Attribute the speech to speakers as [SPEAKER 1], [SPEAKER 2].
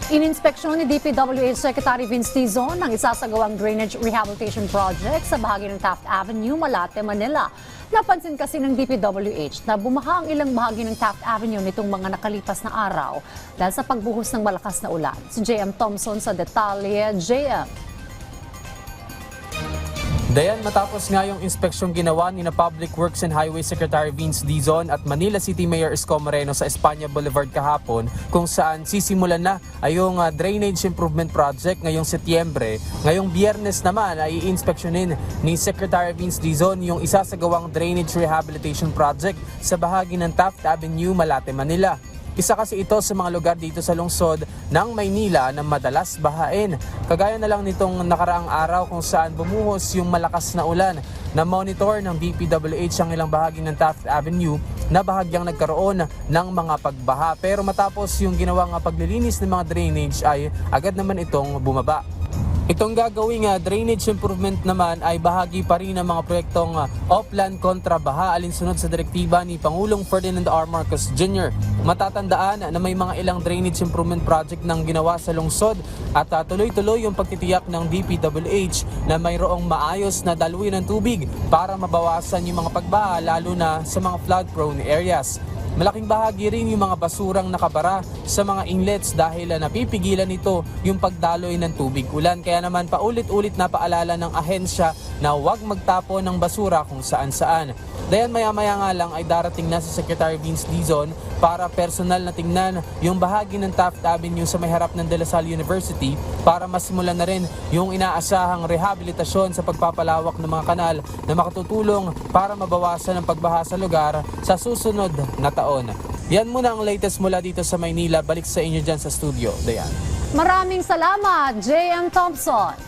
[SPEAKER 1] Ininspeksyon ni DPWH Secretary Vince Tizon ang isasagawang drainage rehabilitation project sa bahagi ng Taft Avenue, Malate, Manila. Napansin kasi ng DPWH na bumaha ang ilang bahagi ng Taft Avenue nitong mga nakalipas na araw dahil sa pagbuhos ng malakas na ulan. Si JM Thompson sa detalye. JM.
[SPEAKER 2] Dayan, matapos nga yung inspeksyon ginawa ni na Public Works and Highway Secretary Vince Dizon at Manila City Mayor Isko Moreno sa Espanya Boulevard kahapon, kung saan sisimulan na ay yung drainage improvement project ngayong Setyembre. Ngayong Biyernes naman ay iinspeksyonin ni Secretary Vince Dizon yung isasagawang drainage rehabilitation project sa bahagi ng Taft Avenue, Malate, Manila. Isa kasi ito sa mga lugar dito sa lungsod ng Maynila na madalas bahain. Kagaya na lang nitong nakaraang araw kung saan bumuhos yung malakas na ulan na monitor ng DPWH ang ilang bahagi ng Taft Avenue na bahagyang nagkaroon ng mga pagbaha. Pero matapos yung ginawang paglilinis ng mga drainage ay agad naman itong bumaba. Itong gagawing drainage improvement naman ay bahagi pa rin ng mga proyektong Oplan kontra baha alinsunod sa direktiba ni Pangulong Ferdinand R. Marcos Jr. Matatandaan na may mga ilang drainage improvement project nang ginawa sa lungsod at tuloy-tuloy yung pagtitiyak ng DPWH na mayroong maayos na daluyan ng tubig para mabawasan yung mga pagbaha lalo na sa mga flood-prone areas. Malaking bahagi rin yung mga basurang nakabara sa mga inlets dahil napipigilan nito yung pagdaloy ng tubig ulan. Kaya naman paulit-ulit na paalala ng ahensya na huwag magtapon ng basura kung saan-saan. Dayan maya-maya nga lang ay darating na si Secretary Vince Dizon para personal na tingnan yung bahagi ng Taft Avenue sa may harap ng De La Salle University para masimulan na rin yung inaasahang rehabilitasyon sa pagpapalawak ng mga kanal na makatutulong para mabawasan ang pagbaha sa lugar sa susunod na taon. Yan muna ang latest mula dito sa Maynila. Balik sa inyo dyan sa studio. Dayan.
[SPEAKER 1] Maraming salamat, JM Thompson.